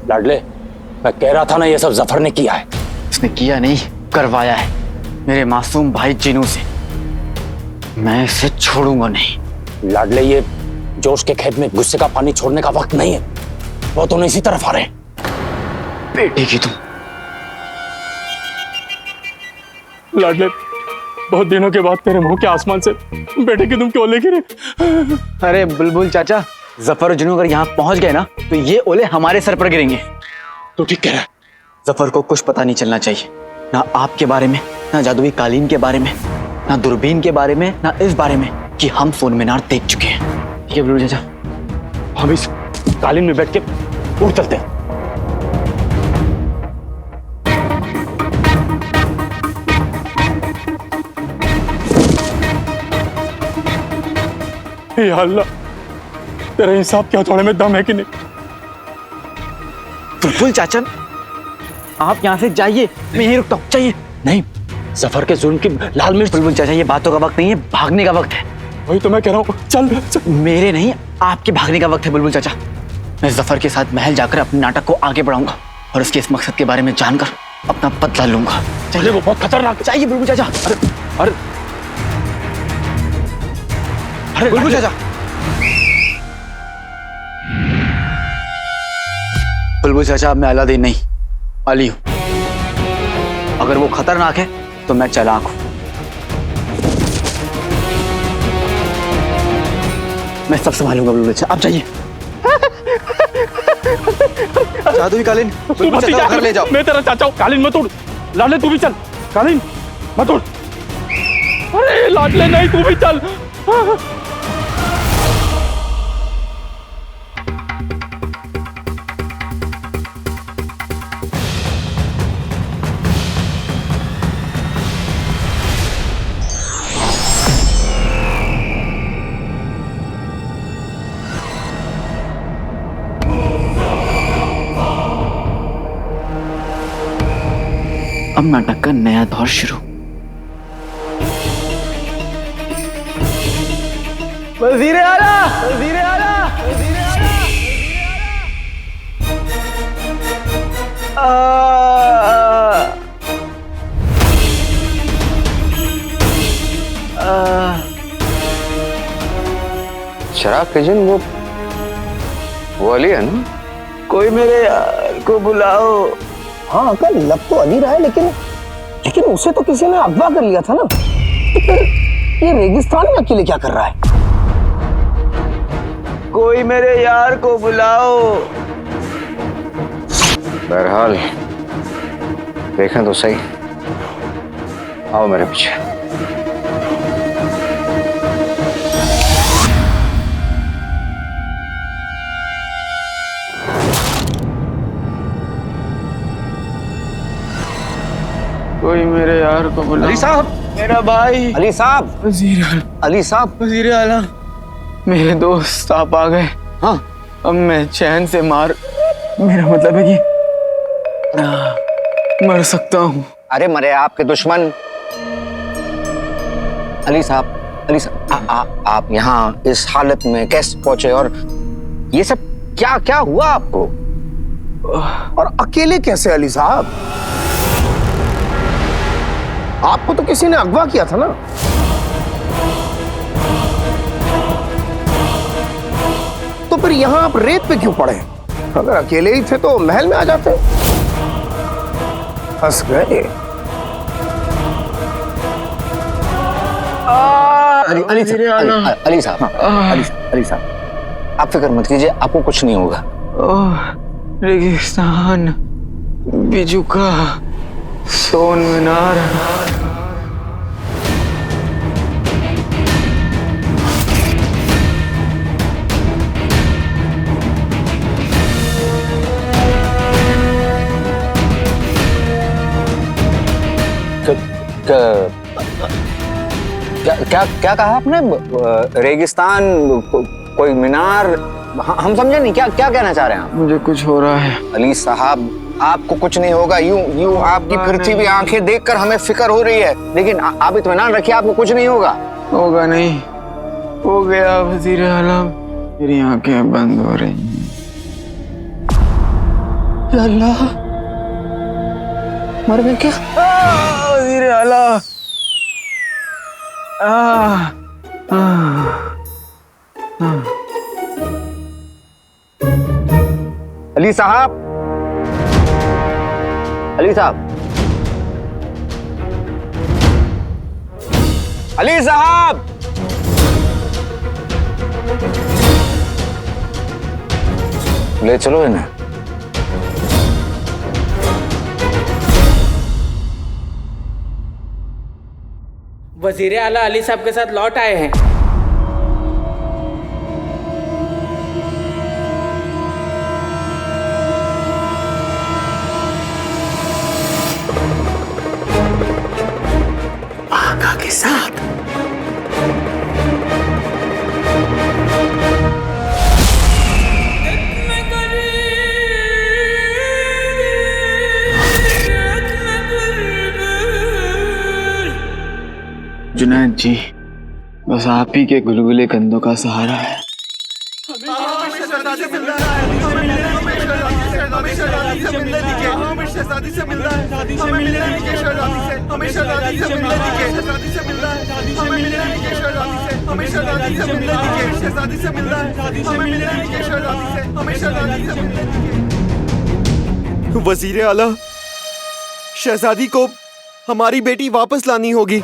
लाडले, मैं कह रहा था ना, ये सब जफर ने किया है। उसने किया नहीं, करवाया है मेरे मासूम भाई जिनू से। मैं इसे छोड़ूंगा नहीं। लाडले, ये जोश के खेत में गुस्से का पानी छोड़ने का वक्त नहीं है। वो दोनों इसी तरफ आ रहे हैं। बेटे की तुम। लाडले, बहुत दिनों के बाद तेरे मुंह के आसमान से बेटे की तुम क्यों लेके गिरे? अरे बुलबुल चाचा, जफर और जिनू अगर यहाँ पहुंच गए ना तो ये ओले हमारे सर पर गिरेंगे। तू ठीक कह रहा है। जफर को कुछ पता नहीं चलना चाहिए, ना आपके बारे में, ना जादुई कालीन के बारे में, ना दूरबीन के बारे में, ना इस बारे में कि हम सोन मीनार देख चुके हैं। ठीक है बुलबुल चाचा, हम इस कालीन में बैठ के उड़ चलते हैं। या अल्लाह, तेरा हिसाब क्या थोड़े में दम है कि नहीं? बुलबुल चाचा, आप यहाँ से जाइए, मैं यहीं रुकता हूँ। चाहिए नहीं, जफर के जुल्म की लाल मिर्च। बुलबुल चाचा, ये बातों का वक्त नहीं है, भागने का वक्त है। वही तो मैं कह रहा हूँ, चल चल। मेरे नहीं, आपके भागने का वक्त है बुलबुल चाचा। मैं जफर के साथ महल जाकर अपने नाटक को आगे बढ़ाऊंगा और उसके इस मकसद के बारे में जानकर अपना बदला लूंगा। चलिए, वो बहुत खतरनाक। चाहिए बुलबुल चाचा। अरे अरे बुलबुल चाचा, बुलबुल चाचा, मैं अलादीन नहीं, अली हूं। अगर वो खतरनाक है तो मैं चालाक हूं। मैं सब संभालूंगा बुलबुल चाचा, आप जाइए। जादुई कालीन, बुलबुल चाचा को घर ले जाओ। मैं तेरा चाचा हूँ, कालीन मत उड़। लाडले तू भी चल, कालीन मत उड़। अरे लाडले नहीं, तू भी चल। अब नाटक का नया दौर शुरू। वज़ीर आला, वज़ीर आला, वज़ीर आला। शराब के जिन वो अली है ना? कोई मेरे यार को बुलाओ। हाँ अंकल, लब तो अली रहा है, लेकिन उसे तो किसी ने अगवा कर लिया था ना। तो फिर ये रेगिस्तान में अकेले क्या कर रहा है? कोई मेरे यार को बुलाओ। बहरहाल देखें तो सही। आओ मेरे पीछे। कोई मेरे यार को बुलाओ। अली साहब, मेरा भाई। अली साहब, वज़ीर आला, अली साहब। वज़ीर आला, मेरे दोस्त आप आ गए। हाँ, अब मैं चैन से मेरा मतलब है कि मर सकता हूँ। अरे मरे आपके दुश्मन। अली साहब, आप यहाँ इस हालत में कैसे पहुंचे, और ये सब क्या क्या हुआ आपको? और अकेले कैसे अली साहब? आपको तो किसी ने अगवा किया था ना। तो फिर यहाँ आप रेत पे क्यों पड़े? अगर अकेले ही थे तो महल में आ जाते। फंस गए। अली साहब, अली साहब, आप फिक्र मत कीजिए, आपको कुछ नहीं होगा। रेगिस्तान, बिजुका, सोन मीनार। क्या कहा आपने? रेगिस्तान, कोई मीनार, हम समझे नहीं। क्या क्या कहना चाह रहे हैं आप? मुझे कुछ हो रहा है। अली साहब, आपको कुछ नहीं होगा। यूं आपकी फिरती हुई आंखें देखकर हमें फिक्र हो रही है, लेकिन आप इत्मीनान रखिए, आपको कुछ नहीं होगा। होगा नहीं, हो गया वज़ीर आला, मेरी आंखें बंद हो रही हैं। या अल्लाह, मर गए क्या? वजीर आला। अली साहब, अली साहब, अली साहब, ले चलो इन्हें। वजीर आला अली साहब के साथ लौट आए हैं। आका के साथ जुनैद जी, बस आप ही के गुलगुले कंधों का सहारा है। वजीर आला, शहजादी को हमारी बेटी वापस लानी होगी।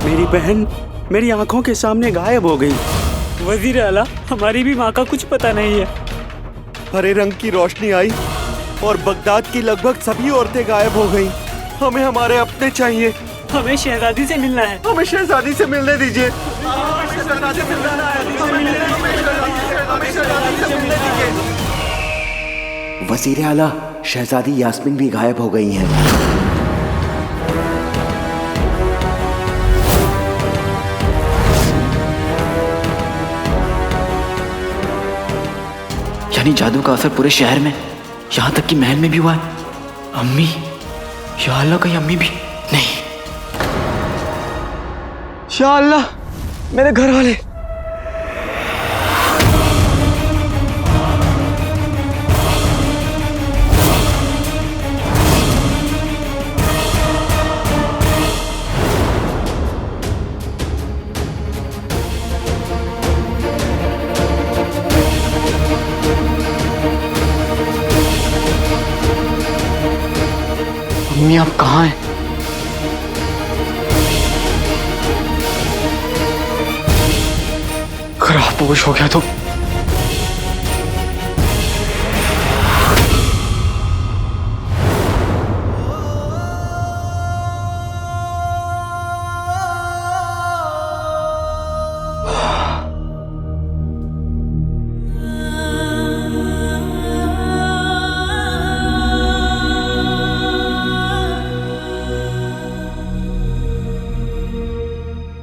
मेरी बहन मेरी आंखों के सामने गायब हो गई। वजीर आला, हमारी भी माँ का कुछ पता नहीं है। हरे रंग की रोशनी आई और बगदाद की लगभग सभी औरतें गायब हो गईं। हमें हमारे अपने चाहिए। हमें शहजादी से मिलना है। हमें शहजादी से मिलने दीजिए। वजीर आला, शहजादी यास्मीन भी गायब हो गई हैं। यानी जादू का असर पूरे शहर में, यहाँ तक कि महल में भी हुआ है। अम्मी, या अल्लाह, कहीं अम्मी भी नहीं। या अल्लाह, मेरे घर वाले। अम्मी, आप कहाँ हैं? अगर आप होश हो गया तो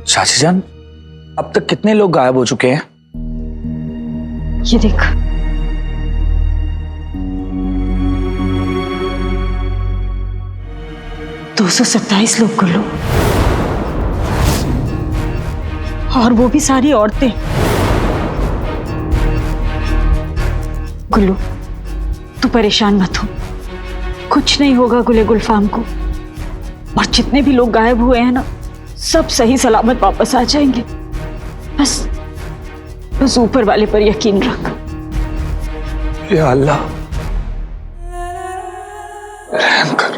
चाची जान, अब तक कितने लोग गायब हो चुके हैं? ये देख, दो 227 लोग गुल्लू, और वो भी सारी औरतें। गुल्लू, तू परेशान मत हो, कुछ नहीं होगा गुले गुलफाम को। और जितने भी लोग गायब हुए हैं ना, सब सही सलामत वापस आ जाएंगे। बस ऊपर वाले पर यकीन रख। या अल्लाह, रहम कर।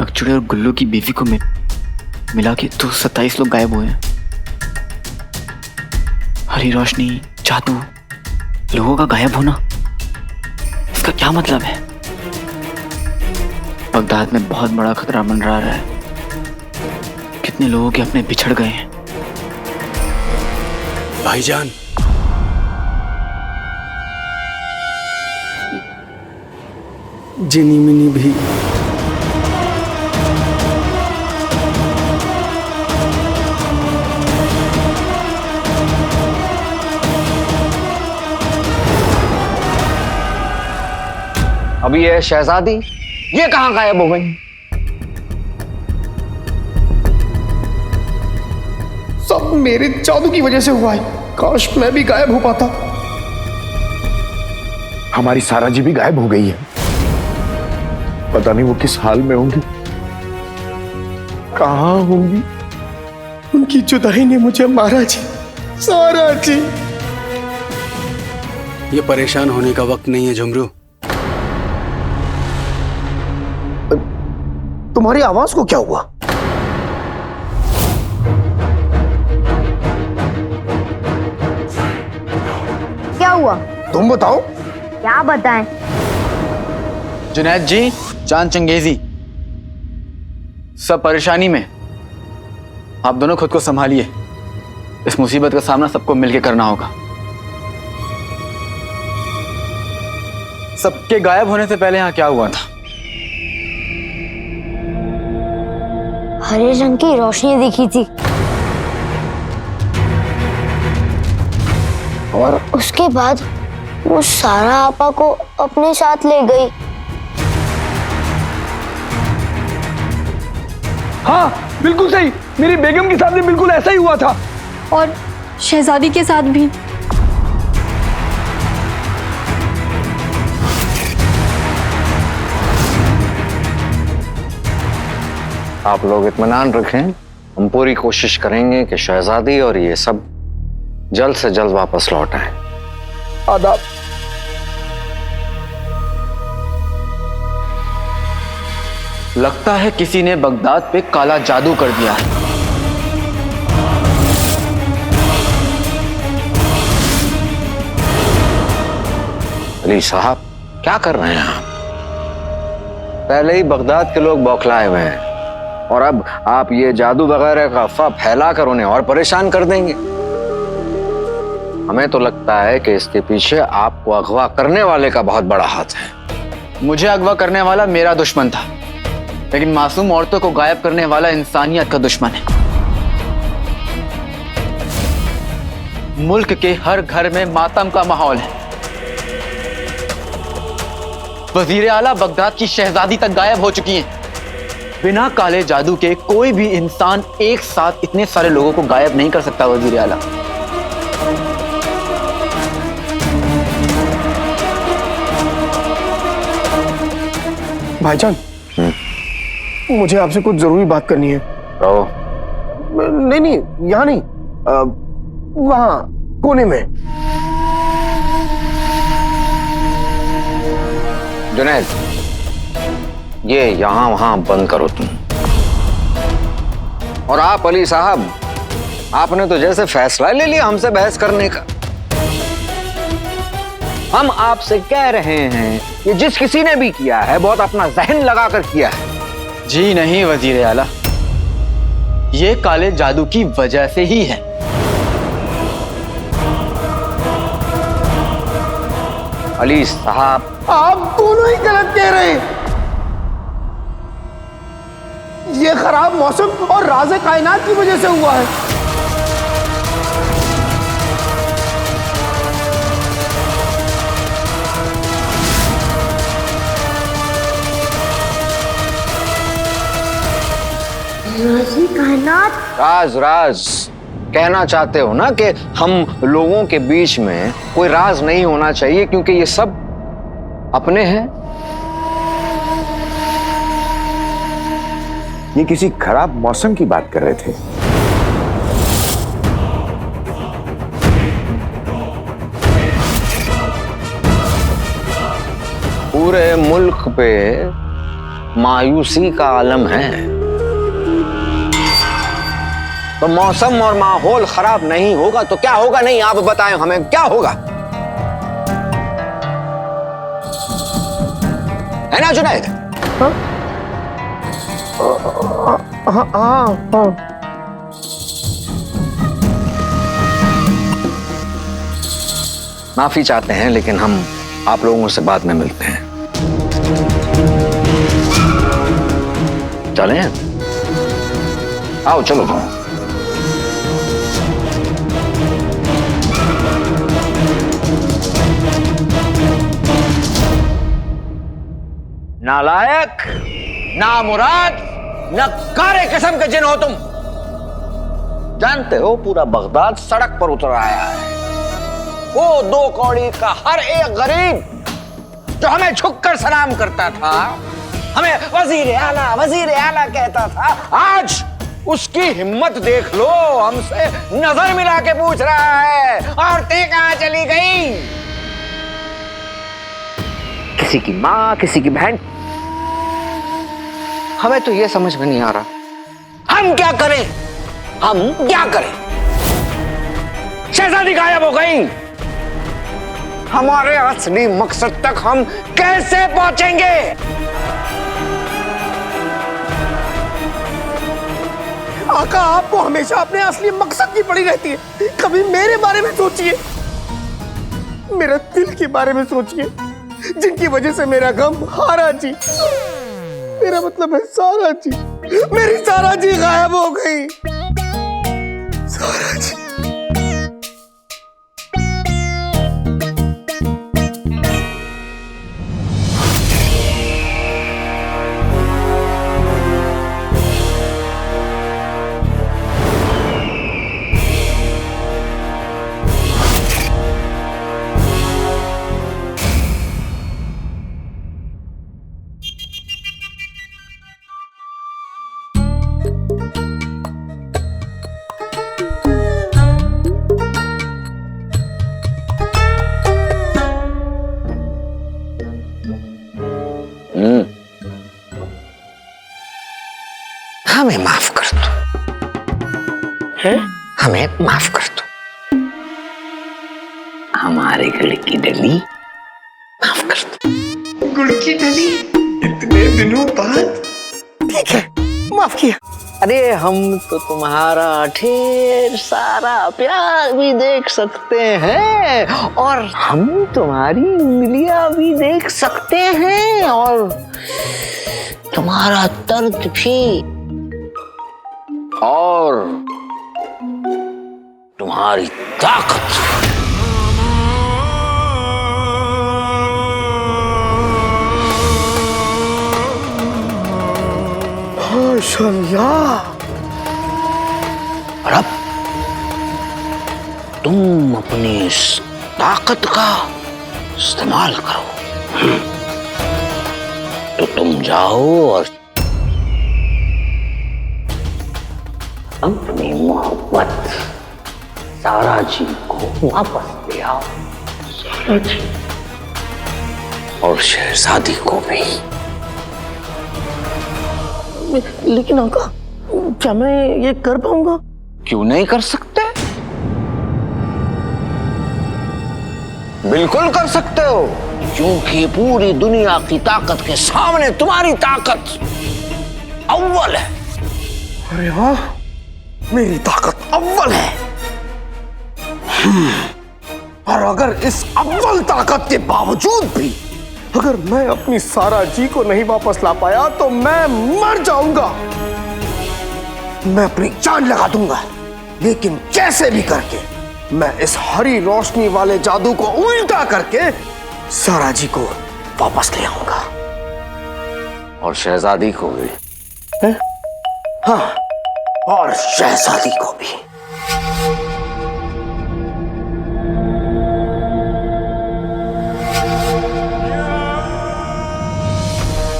अकचुड़े और गुल्लू की बीवी को मिला के 227 लोग गायब हुए हैं। हरी रोशनी, जादू, लोगों का गायब होना, इसका क्या मतलब है? बगदाद में बहुत बड़ा खतरा मंडरा रहा है। कितने लोगों के अपने बिछड़ गए हैं। भाईजान, जिनी मिनी भी अभी ये शहजादी, ये कहाँ गायब हो गई? सब मेरे जादू की वजह से हुआ है। काश मैं भी गायब हो पाता। हमारी सारा जी भी गायब हो गई है। पता नहीं वो किस हाल में होंगी, कहाँ होंगी। उनकी जुदाई ने मुझे मारा जी, सारा जी। ये परेशान होने का वक्त नहीं है झुमरू। तुम्हारी आवाज को क्या हुआ? क्या हुआ? तुम बताओ। क्या बताएं? जुनैद जी, चांद चंगेजी, सब परेशानी में। आप दोनों खुद को संभालिए। इस मुसीबत का सामना सबको मिलकर करना होगा। सबके गायब होने से पहले यहाँ क्या हुआ था? हरे रंग की रोशनी दिखी थी और उसके बाद वो सारा आपा को अपने साथ ले गई। हाँ बिल्कुल सही, मेरी बेगम के साथ भी बिल्कुल ऐसा ही हुआ था। और शहजादी के साथ भी। आप लोग इत्मीनान रखें, हम पूरी कोशिश करेंगे कि शहजादी और ये सब जल्द से जल्द वापस लौट आए। आदाब। लगता है किसी ने बगदाद पे काला जादू कर दिया है। अली साहब, क्या कर रहे हैं आप? पहले ही बगदाद के लोग बौखलाए हुए हैं और अब आप ये जादू वगैरह का अफवाह फैलाकर उन्हें और परेशान कर देंगे। हमें तो लगता है कि इसके पीछे आपको अगवा करने वाले का बहुत बड़ा हाथ है। मुझे अगवा करने वाला मेरा दुश्मन था, लेकिन मासूम औरतों को गायब करने वाला इंसानियत का दुश्मन है। मुल्क के हर घर में मातम का माहौल है। वजीर आला बगदाद की शहजादी तक गायब हो चुकी हैं। बिना काले जादू के कोई भी इंसान एक साथ इतने सारे लोगों को गायब नहीं कर सकता। वजीर आला, भाईजान, मुझे आपसे कुछ जरूरी बात करनी है। नहीं नहीं, यहाँ नहीं, वहां कोने में। जुनैद, ये यहां वहां बंद करो तुम। और आप अली साहब, आपने तो जैसे फैसला ले लिया हमसे बहस करने का। हम आपसे कह रहे हैं, ये जिस किसी ने भी किया है बहुत अपना जहन लगाकर किया है। जी नहीं वजीर आला, ये काले जादू की वजह से ही है। अली साहब, आप दोनों ही गलत कह रहे हैं। ये खराब मौसम और राज़े कायनात की वजह से हुआ है। राज़े कायनात? राज राज कहना चाहते हो ना कि हम लोगों के बीच में कोई राज नहीं होना चाहिए क्योंकि ये सब अपने हैं। ये किसी खराब मौसम की बात कर रहे थे। पूरे मुल्क पे मायूसी का आलम है, तो मौसम और माहौल खराब नहीं होगा तो क्या होगा? नहीं, आप बताएं हमें क्या होगा, है ना जुनैद? माफी चाहते हैं लेकिन हम आप लोगों से बाद में मिलते हैं। चलें? आओ चलो जाओ। नालायक, नामुराद, नक्कारे किस्म के जिन हो तुम। जानते हो पूरा बगदाद सड़क पर उतर आया है। वो 2 कौड़ी का हर एक गरीब जो हमें झुककर सलाम करता था, हमें वजीर आला कहता था, आज उसकी हिम्मत देख लो, हमसे नजर मिला के पूछ रहा है औरतें कहां चली गई। किसी की माँ, किसी की बहन। हमें तो यह समझ में नहीं आ रहा हम क्या करें, हम क्या करें। शहजादी गायब हो गई, हमारे असली मकसद तक हम कैसे पहुंचेंगे। आका, आपको हमेशा अपने असली मकसद की पड़ी रहती है। कभी मेरे बारे में सोचिए, मेरा दिल के बारे में सोचिए, जिनकी वजह से मेरा गम हारा जी, मेरा मतलब है सारा जी, मेरी सारा जी गायब हो गई। सारा जी। हमें माफ कर दो, हमें माफ कर दो, हमारे गुड़ की डली माफ कर दो। गुड़ की डली इतने दिनों बाद, ठीक है, माफ किया। अरे हम तो तुम्हारा ढेर सारा प्यार भी देख सकते हैं, और हम तुम्हारी उंगलियां भी देख सकते हैं, और तुम्हारा दर्द भी, और तुम्हारी ताकत। माशाअल्लाह। और अब तुम अपनी इस ताकत का इस्तेमाल करो। तो तुम जाओ और अपनी मोहब्बत सारा जी को वापस ले आओ। सारा जी और शहजादी को भी। लेकिन आका, क्या मैं ये कर पाऊंगा? क्यों नहीं कर सकते? बिल्कुल कर सकते हो, क्योंकि पूरी दुनिया की ताकत के सामने तुम्हारी ताकत अव्वल है। अरे वाह, मेरी ताकत अव्वल है। और अगर इस अव्वल ताकत के बावजूद भी अगर मैं अपनी सारा जी को नहीं वापस ला पाया तो मैं मर जाऊंगा। मैं अपनी जान लगा दूंगा, लेकिन कैसे भी करके मैं इस हरी रोशनी वाले जादू को उल्टा करके सारा जी को वापस ले आऊंगा। और शहजादी को भी। हाँ, और शहजादी को भी।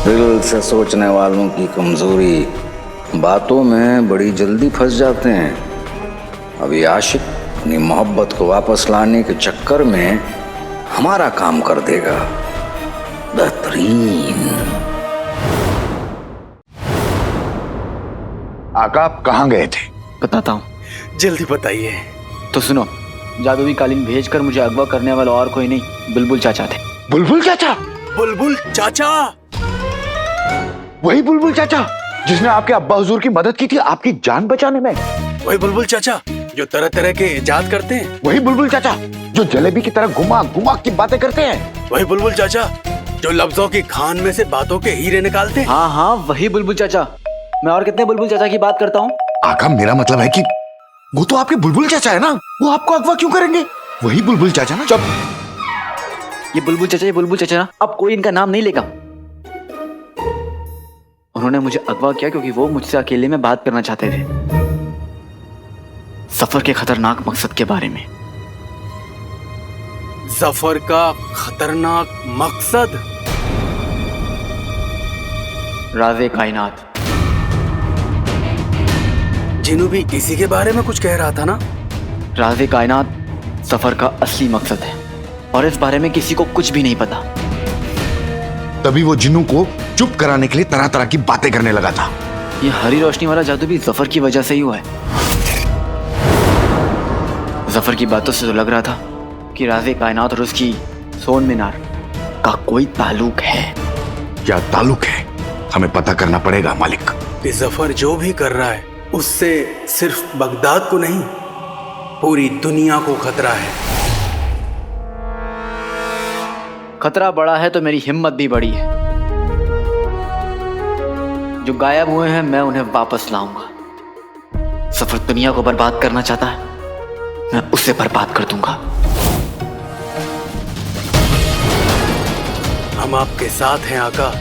दिल से सोचने वालों की कमजोरी बातों में बड़ी जल्दी फंस जाते हैं। अभी आशिक अपनी मोहब्बत को वापस लाने के चक्कर में हमारा काम कर देगा। बेहतरीन। आका, आप कहाँ गए थे? बताता हूँ। जल्दी बताइए। तो सुनो, जादुई कालीन भेजकर मुझे अगवा करने वाला और कोई नहीं, बुलबुल चाचा थे। बुलबुल चाचा? बुलबुल चाचा? वही बुलबुल चाचा जिसने आपके अब्बा हुजूर की मदद की थी आपकी जान बचाने में? वही बुलबुल चाचा जो तरह तरह के इजाद करते हैं? वही बुलबुल चाचा जो जलेबी की तरह घुमा घुमा की बातें करते हैं? वही बुलबुल चाचा जो लफ्जों की खान में से बातों के हीरे निकालते हैं? हाँ हाँ, वही बुलबुल चाचा। मैं और कितने बुलबुल चाचा की बात करता हूँ? आका, मेरा मतलब है कि वो तो आपके बुलबुल चाचा है ना, वो आपको अगवा क्यों करेंगे? वही बुलबुल चाचा ना? ये बुलबुल चाचा ना, अब कोई इनका नाम नहीं लेगा। उन्होंने मुझे अगवा किया क्योंकि वो मुझसे अकेले में बात करना चाहते थे, सफर के खतरनाक मकसद के बारे में। सफर का खतरनाक मकसद? राज़े कायनात। जिनू भी इसी के बारे में कुछ कह रहा था ना? राज़े कायनात सफर का असली मकसद है और इस बारे में किसी को कुछ भी नहीं पता। तभी वो जिन्नू को चुप कराने के लिए तरह तरह की बातें करने लगा था। ये हरी रोशनी वाला जादू भी जफर की वजह से ही हुआ है। जफर की बातों से तो लग रहा था कि राज़े कायनात और उसकी सोन मीनार का कोई ताल्लुक है। क्या ताल्लुक है हमें पता करना पड़ेगा मालिक। कि जफर जो भी कर रहा है उससे सिर्फ बगदाद को नहीं पूरी दुनिया को खतरा है। खतरा बड़ा है तो मेरी हिम्मत भी बड़ी है। जो गायब हुए हैं मैं उन्हें वापस लाऊंगा। सफर दुनिया को बर्बाद करना चाहता है, मैं उसे बर्बाद कर दूंगा। हम आपके साथ हैं आका।